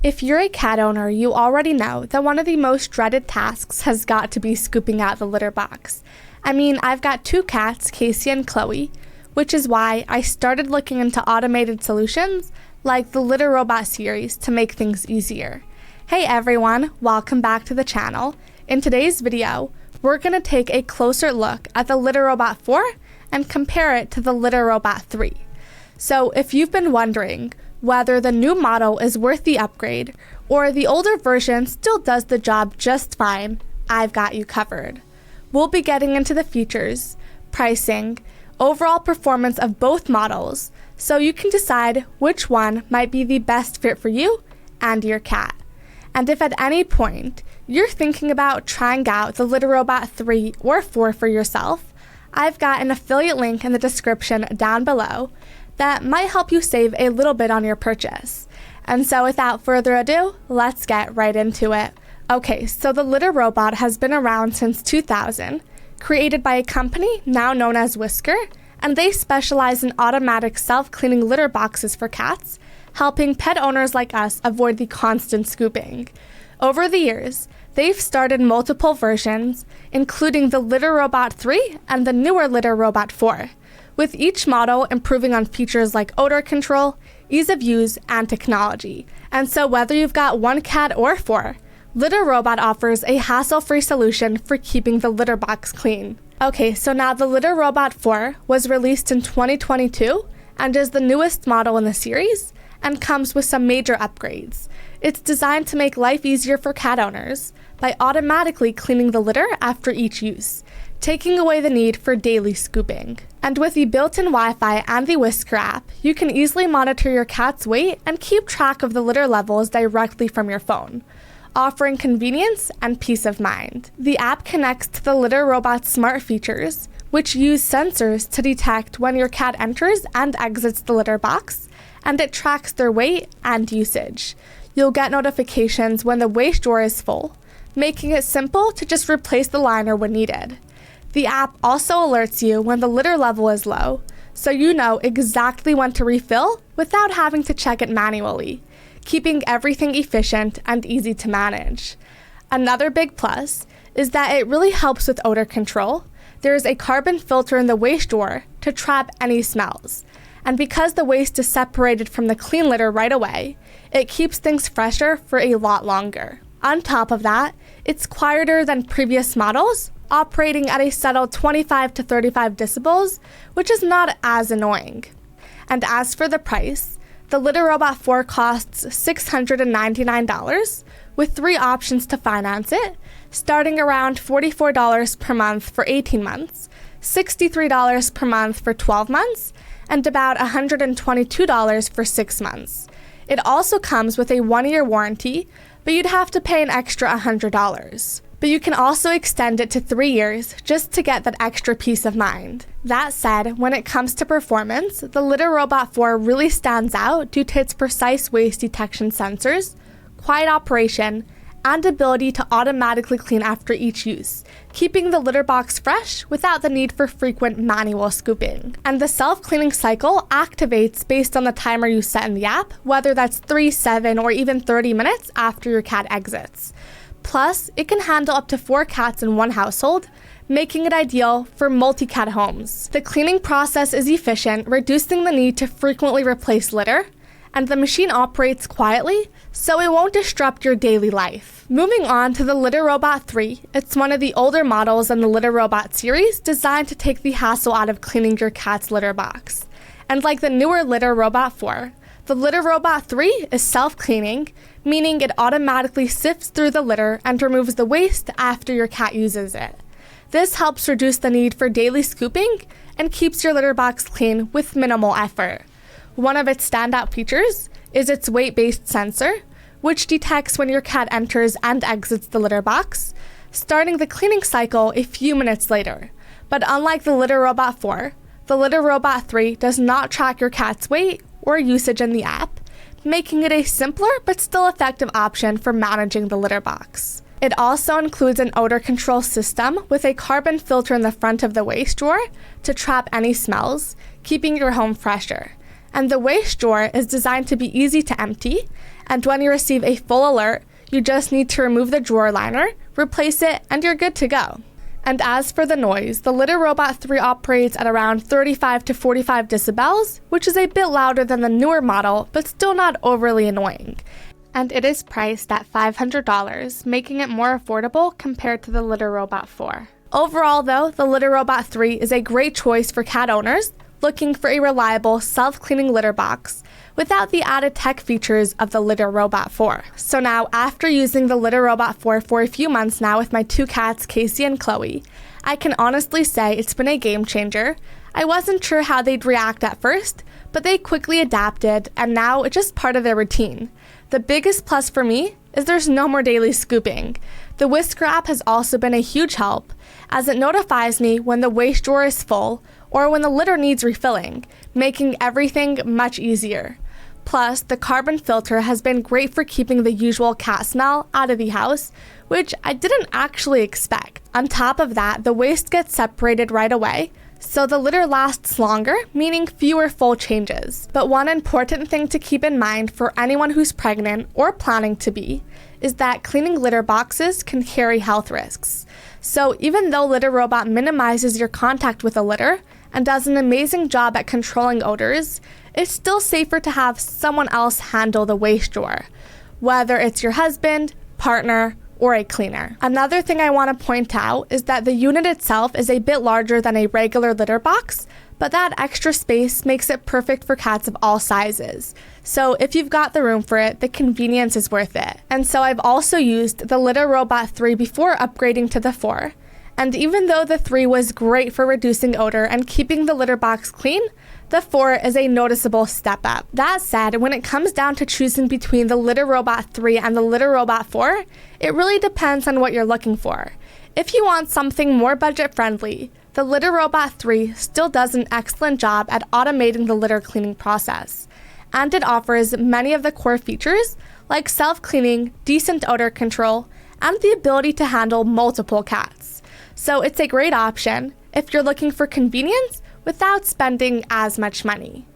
If you're a cat owner, you already know that one of the most dreaded tasks has got to be scooping out the litter box. I mean, I've got 2 cats, Casey and Chloe, which is why I started looking into automated solutions like the Litter Robot series to make things easier. Hey everyone, welcome back to the channel. In today's video, we're going to take a closer look at the Litter Robot 4 and compare it to the Litter Robot 3. So if you've been wondering whether the new model is worth the upgrade or the older version still does the job just fine, I've got you covered. We'll be getting into the features, pricing, overall performance of both models, so you can decide which one might be the best fit for you and your cat. And if at any point you're thinking about trying out the Litter Robot 3 or 4 for yourself, I've got an affiliate link in the description down below that might help you save a little bit on your purchase. And so without further ado, let's get right into it. Okay, so the Litter Robot has been around since 2000, created by a company now known as Whisker, and they specialize in automatic self-cleaning litter boxes for cats, helping pet owners like us avoid the constant scooping. Over the years, they've started multiple versions, including the Litter Robot 3 and the newer Litter Robot 4, with each model improving on features like odor control, ease of use, and technology. And so whether you've got 1 cat or 4, Litter Robot offers a hassle-free solution for keeping the litter box clean. Okay, so now the Litter Robot 4 was released in 2022 and is the newest model in the series and comes with some major upgrades. It's designed to make life easier for cat owners by automatically cleaning the litter after each use, taking away the need for daily scooping. And with the built-in Wi-Fi and the Whisker app, you can easily monitor your cat's weight and keep track of the litter levels directly from your phone, offering convenience and peace of mind. The app connects to the Litter Robot's smart features, which use sensors to detect when your cat enters and exits the litter box, and it tracks their weight and usage. You'll get notifications when the waste drawer is full, making it simple to just replace the liner when needed. The app also alerts you when the litter level is low, so you know exactly when to refill without having to check it manually, keeping everything efficient and easy to manage. Another big plus is that it really helps with odor control. There is a carbon filter in the waste drawer to trap any smells. And because the waste is separated from the clean litter right away, it keeps things fresher for a lot longer. On top of that, it's quieter than previous models, operating at a subtle 25 to 35 decibels, which is not as annoying. And as for the price, the Litter Robot 4 costs $699, with 3 options to finance it, starting around $44 per month for 18 months, $63 per month for 12 months, and about $122 for 6 months. It also comes with a 1-year warranty, but you'd have to pay an extra $100. But you can also extend it to 3 years just to get that extra peace of mind. That said, when it comes to performance, the Litter Robot 4 really stands out due to its precise waste detection sensors, quiet operation, and ability to automatically clean after each use, keeping the litter box fresh without the need for frequent manual scooping. And the self-cleaning cycle activates based on the timer you set in the app, whether that's 3, 7, or even 30 minutes after your cat exits. Plus, it can handle up to 4 cats in one household, making it ideal for multi-cat homes. The cleaning process is efficient, reducing the need to frequently replace litter, and the machine operates quietly, so it won't disrupt your daily life. Moving on to the Litter Robot 3, it's one of the older models in the Litter Robot series designed to take the hassle out of cleaning your cat's litter box. And like the newer Litter Robot 4, the Litter Robot 3 is self-cleaning, meaning it automatically sifts through the litter and removes the waste after your cat uses it. This helps reduce the need for daily scooping and keeps your litter box clean with minimal effort. One of its standout features is its weight-based sensor, which detects when your cat enters and exits the litter box, starting the cleaning cycle a few minutes later. But unlike the Litter Robot 4, the Litter Robot 3 does not track your cat's weight or usage in the app, making it a simpler but still effective option for managing the litter box. It also includes an odor control system with a carbon filter in the front of the waste drawer to trap any smells, keeping your home fresher. And the waste drawer is designed to be easy to empty, And when you receive a full alert, you just need to remove the drawer liner, replace it, and you're good to go. And as for the noise, the Litter Robot 3 operates at around 35 to 45 decibels, which is a bit louder than the newer model, but still not overly annoying. And it is priced at $500, making it more affordable compared to the Litter Robot 4. Overall though, the Litter Robot 3 is a great choice for cat owners looking for a reliable, self-cleaning litter box without the added tech features of the Litter Robot 4. So now, after using the Litter Robot 4 for a few months now with my two cats, Casey and Cloie, I can honestly say it's been a game changer. I wasn't sure how they'd react at first, but they quickly adapted, and now it's just part of their routine. The biggest plus for me is there's no more daily scooping. The Whisker app has also been a huge help, as it notifies me when the waste drawer is full or when the litter needs refilling, making everything much easier. Plus, the carbon filter has been great for keeping the usual cat smell out of the house, which I didn't actually expect. On top of that, the waste gets separated right away, so the litter lasts longer, meaning fewer full changes. But one important thing to keep in mind for anyone who's pregnant or planning to be is that cleaning litter boxes can carry health risks. So even though Litter Robot minimizes your contact with the litter and does an amazing job at controlling odors, it's still safer to have someone else handle the waste drawer, whether it's your husband, partner, or a cleaner. Another thing I want to point out is that the unit itself is a bit larger than a regular litter box, but that extra space makes it perfect for cats of all sizes. So if you've got the room for it, the convenience is worth it. And so I've also used the Litter Robot 3 before upgrading to the 4. And even though the 3 was great for reducing odor and keeping the litter box clean, the 4 is a noticeable step up. That said, when it comes down to choosing between the Litter Robot 3 and the Litter Robot 4, it really depends on what you're looking for. If you want something more budget-friendly, the Litter Robot 3 still does an excellent job at automating the litter cleaning process. And it offers many of the core features like self-cleaning, decent odor control, and the ability to handle multiple cats. So it's a great option if you're looking for convenience without spending as much money.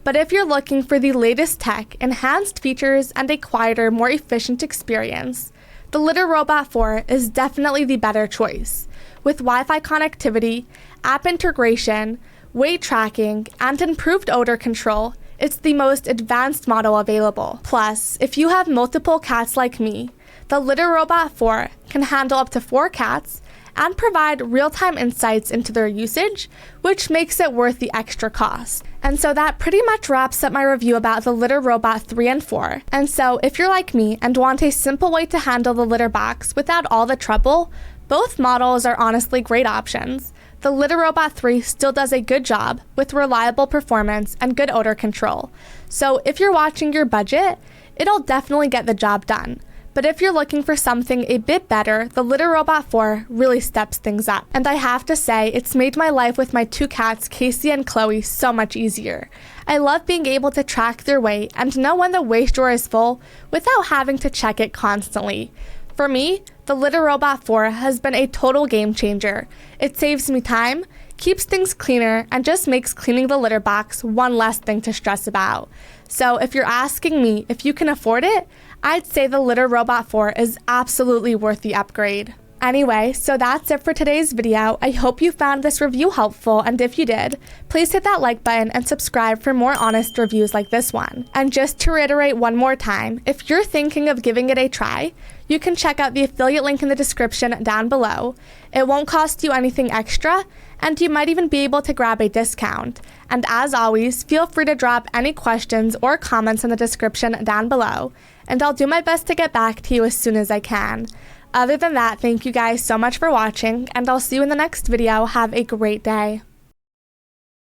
But if you're looking for the latest tech, enhanced features, and a quieter, more efficient experience, the Litter Robot 4 is definitely the better choice. With Wi-Fi connectivity, app integration, weight tracking, and improved odor control, it's the most advanced model available. Plus, if you have multiple cats like me, the Litter Robot 4 can handle up to 4 cats and provide real-time insights into their usage, which makes it worth the extra cost. And so that pretty much wraps up my review about the Litter Robot 3 and 4. And so if you're like me and want a simple way to handle the litter box without all the trouble, both models are honestly great options. The Litter Robot 3 still does a good job with reliable performance and good odor control. So if you're watching your budget, it'll definitely get the job done. But if you're looking for something a bit better, the Litter Robot 4 really steps things up. And I have to say, it's made my life with my two cats, Casey and Cloie, so much easier. I love being able to track their weight and know when the waste drawer is full without having to check it constantly. For me, the Litter Robot 4 has been a total game changer. It saves me time, keeps things cleaner, and just makes cleaning the litter box one less thing to stress about. So if you're asking me if you can afford it, I'd say the Litter Robot 4 is absolutely worth the upgrade. Anyway, so that's it for today's video. I hope you found this review helpful, and if you did, please hit that like button and subscribe for more honest reviews like this one. And just to reiterate one more time, if you're thinking of giving it a try, you can check out the affiliate link in the description down below. It won't cost you anything extra, and you might even be able to grab a discount. And as always, feel free to drop any questions or comments in the description down below, and I'll do my best to get back to you as soon as I can. Other than that, thank you guys so much for watching, and I'll see you in the next video. Have a great day.